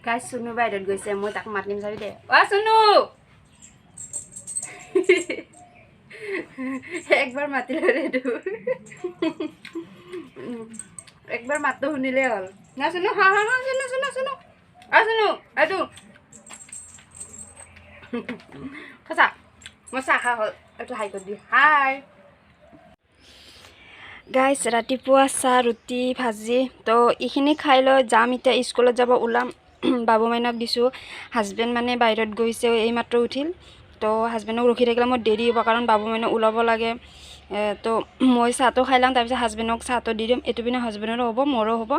Guys Chunu বাহিৰত গৈছে মই তাক মাতিম চাবি দে অ চুনু একবাৰ মাতিলে ৰেডু একবাৰ মাতটো শুনিলে হ'ল না চুনু হা হা হা চুনু চুনু চুনু আ চুনু এইটো সঁচা মই চাহ খা হ'ল এইটো হাই কৰি দিওঁ হাই গাইজ ৰাতিপুৱা চাহ ৰুটি ভাজি তো এইখিনি খাই লৈ যাম এতিয়া স্কুলত যাব ওলাম বাবু মাইনাক দিছোঁ হাজবেণ্ড মানে বাহিৰত গৈছে এইমাত্ৰ উঠিল তো হাজবেণ্ডক ৰখি থাকিলে মোৰ দেৰি হ'ব কাৰণ বাবু মাইনা ওলাব লাগে তো মই চাহটো খাই ল'ম তাৰপিছত হাজবেণ্ডক চাহটো দি দিম এইটো পিনে হাজবেণ্ডৰো হ'ব মোৰো হ'ব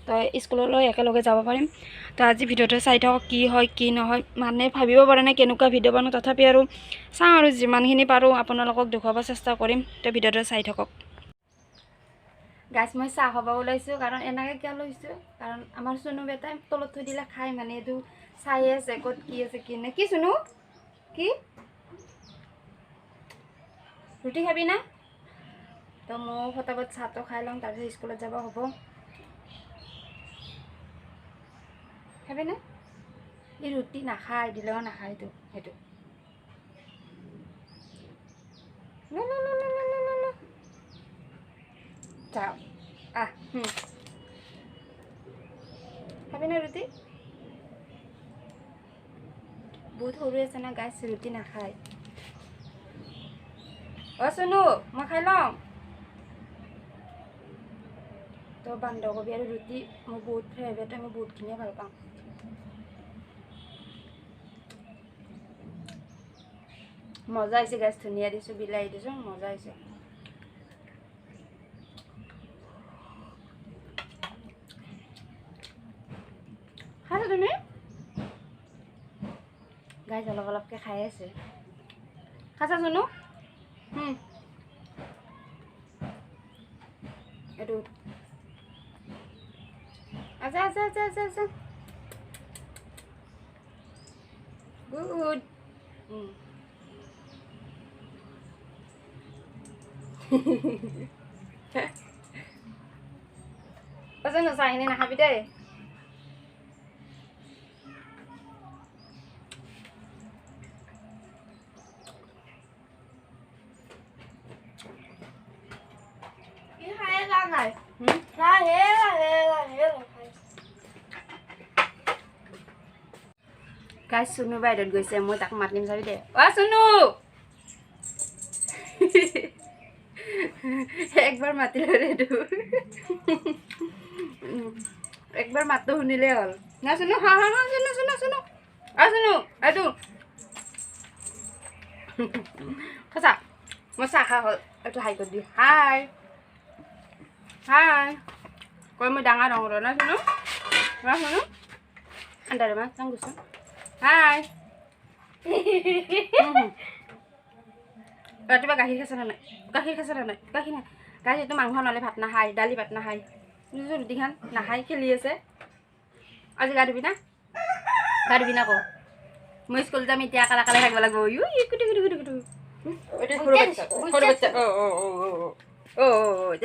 তো স্কুললৈ একেলগে যাব পাৰিম তো আজি ভিডিঅ'টো চাই থাকক কি হয় কি নহয় মানে ভাবিব পৰা নাই কেনেকুৱা ভিডিঅ' বনাওঁ তথাপি আৰু চাওঁ আৰু যিমানখিনি পাৰোঁ আপোনালোকক দেখুৱাব চেষ্টা কৰিম তো ভিডিঅ'টো চাই থাকক গাছ মই চাহ খাব ওলাইছোঁ কাৰণ এনেকৈ কিয় লৈছোঁ কাৰণ আমাৰ চুনু বেটাই তলত থৈ দিলে খাই মানে এইটো চাই আছে ক'ত কি আছে কি নাই কি চুনু কি ৰুটি খাবি না তো মই ফটাফট চাহটো খাই ল'ম তাৰপিছত স্কুলত যাব হ'ব খাবি না এই ৰুটি নাখায় দিলেও নাখায় এইটো সেইটো যাও আহ খাবি না ৰুটি বহুত সৰু আছে না গাছ ৰুটি নাখায় অ চুনু মই খাই লওঁ তো বন্ধাকবি আৰু ৰুটি মোৰ বহুত ফেভৰেট মই বহুতখিনিয়ে ভাল পাওঁ মজা হৈছে গাছ ধুনীয়া দিছোঁ বিলাহী দিছোঁ মজা হৈছে খাইছা তুমি গাইজ অলপ অলপকৈ খাই আছে খাইছা চুনু এইটো আচ্ছা আচ্ছা আচ্ছা আচ্ছা আচ্ছা গুড পচন্দ চাহিনি নাখাবি দেই গাইজ চুনু বাহিৰত গৈছে মই তাক মাতিম চাবি দে অ চুনু একবাৰ মাতিলে ৰেডু একবাৰ মাতটো শুনিলে হ'ল না চুনু হা হা হা চুনু চুনু চুনু আ চুনু এইটো সঁচা মই চাহ খা হ'ল এইটো হাই কৰি দিওঁ হাই হাই কৈ মই ডাঙৰ ডাঙৰ না চুনু না চুনু আন্ধাৰে মা চাং গৈছোঁ হাই ৰাতিপুৱা গাখীৰ খাইছে নে নাই গাখীৰ খাইছে নে নাই গাখীৰ নাই গাখীৰটো মাংস নহ'লে ভাত নাখায় দালি ভাত নাখায় ৰুটি খান নাখায় খেলি আছে আজি গা ধুবি না আকৌ মই স্কুল যাম এতিয়া কালা কালাই থাকিব লাগিব কুটু কুটু কুটু কুটু এটা সৰু বাচ্চা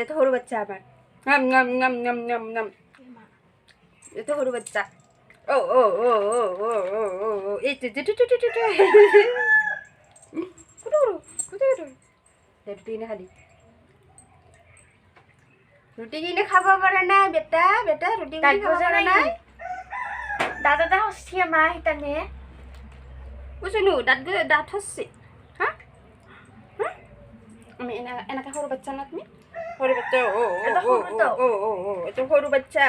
এটা সৰু বাচ্চা আমাৰ নাম নাম নাম নাম নাম নাম এটা সৰু বাচ্চা এই ৰুটি কিনে খালি ৰুটি কিনে খাব পৰা নাই বেটা বেটা ৰুটি কিনে খাব পৰা নাই দাদা দা হচ্ছে মা হিতানে বুঝলো দাঁত হচ্ছে হ্যাঁ আমি এনেকা সৰু বাচ্চা না তুমি সৰু বাচ্চা এটা সৰু বাচ্চা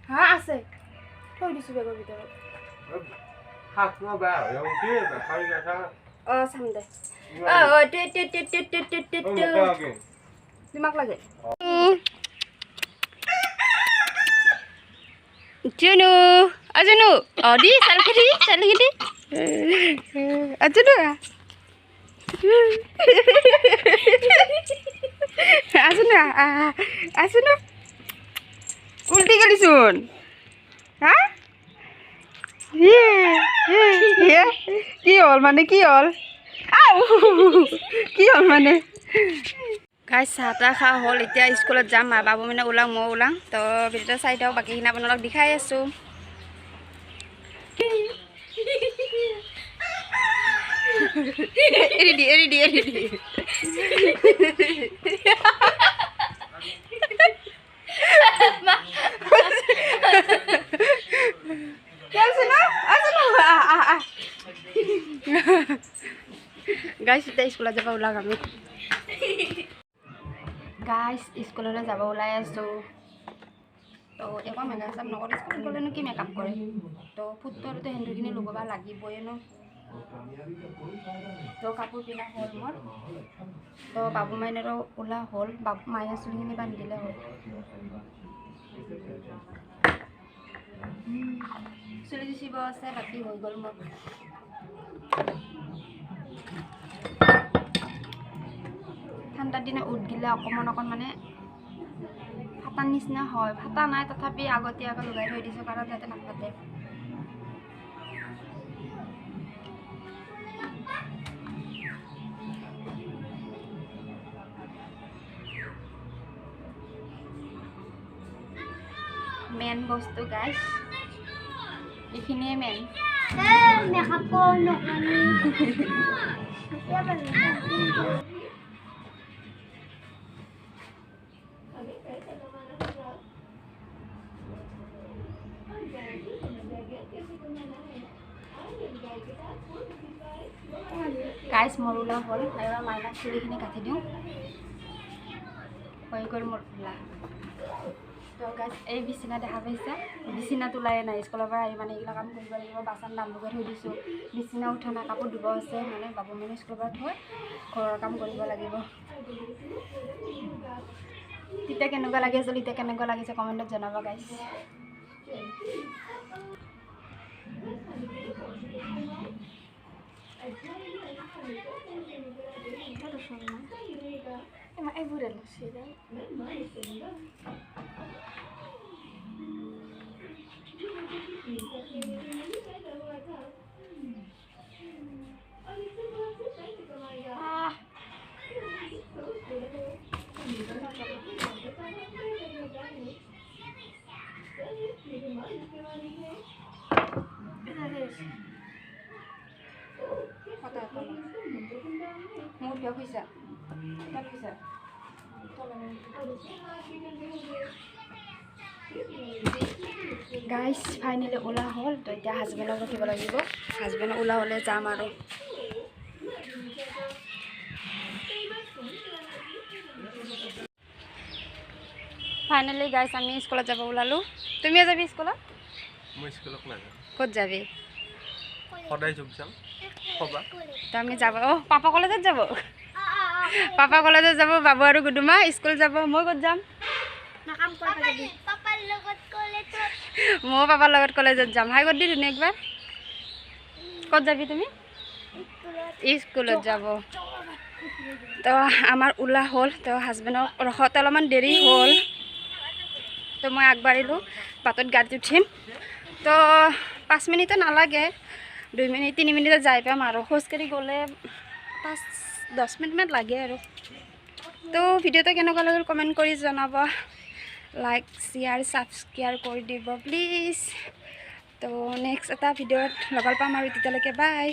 হ্যাঁ আছে থৈ দিছোঁ বেগৰ ভিতৰত চাম দে তোমাক লাগে Juna, Juna, di salah kiri. Juna, Juna, ulti kali sun, hah? Yeah, kiol mana kiol? Kiol mana? Guys চাহ তাহ খোৱা হ'ল এতিয়া স্কুলত যাম বাবু মানে ওলাওঁ মই ওলাওঁ তো ভিডিঅ'টো চাই দিওঁ বাকীখিনি আপোনালোক দেখাই আছোঁ এৰি দি গাইজ এতিয়া স্কুলত যাব ওলাওঁ আমি গাইজ স্কুললৈ যাব ওলাই আছোঁ তো একো মেকআপ চেকআপ নকৰে স্কুলত গ'লেনো কি মেকআপ কৰে তো ফুটৰটো সেন্দুৰখিনি লগাব লাগিবই ন তো কাপোৰ পিন্ধা হ'ল মোৰ তো বাবু মাইনাৰো ওলা হ'ল বাবু মাইনাৰ চুলিখিনি বান্ধি দিলে হ'ল চুলি চুচিব আছে বাকী হৈ গ'ল মোৰ ঠাণ্ডাৰ দিনা উঠ গিলে অকণমান মানে ফাটাৰ নিচিনা হয় ফাটা নাই তথাপি আগতীয়াকৈ লগাই থৈ দিছোঁ কাৰণ যাতে নাফাটে মেইন বস্তু গাইজ এইখিনিয়ে মেইন গাইজ মোৰ ওলা হ'ল আৰু মাইনাক চুলিখিনি কাটি দিওঁ হৈ গ'ল মোৰ ওলা তো গাইজ এই বিচনা দেখা পাইছে বিচনাত ওলাই নাই স্কুলৰ পৰা আহি মানে এইগিলা কাম কৰিব লাগিব বাচন দাম লগাই থৈ দিছোঁ বিচনা উঠা নাই কাপোৰ ধুব আছে মানে বাবু মানে স্কুলৰ পৰা থৈ ঘৰৰ কাম কৰিব লাগিব তেতিয়া কেনেকুৱা লাগি আছিল এতিয়া কেনেকুৱা লাগিছে কমেণ্টত জনাব গাইজ মোৰ কিয় খুইছা গাইজ ফাইনেলি ওলা হ'ল তো এতিয়া হাজবেণ্ডক ৰখিব লাগিব হাজবেণ্ড ওলা হ'লে যাম আৰু ফাইনেলি গাইজ আমি স্কুলত যাব ওলালোঁ তুমিও যাবি স্কুলত মই স্কুলত নাযাওঁ ক'ত যাবি সদায় যোগ যাম খবা তো আমি যাব পাপা কলেজত যাব পাপা কলেজত যাব বাবু আৰু গুডুমা স্কুল যাব মই ক'ত যাম মই পাপাৰ লগত কলেজত যাম হাই কৰি দি ধুনীয়া একবাৰ ক'ত যাবি তুমি স্কুলত যাব তো আমাৰ ওলা হ'ল তো হাজবেণ্ডক ৰখোতে অলপমান দেৰি হ'ল তো মই আগবাঢ়িলোঁ বাটত গাড়ীত উঠিম তো 5 মিনিটো নালাগে 2 মিনিট 3 মিনিটত যাই পাম আৰু খোজকাঢ়ি গ'লে 5-10 মিনিটমান লাগে আৰু তো ভিডিঅ'টো কেনেকুৱা লাগিল কমেণ্ট কৰি জনাব লাইক শ্বেয়াৰ ছাবস্ক্ৰাইব কৰি দিব প্লিজ তো নেক্সট এটা ভিডিঅ'ত লগ পাম আৰু তেতিয়ালৈকে বাই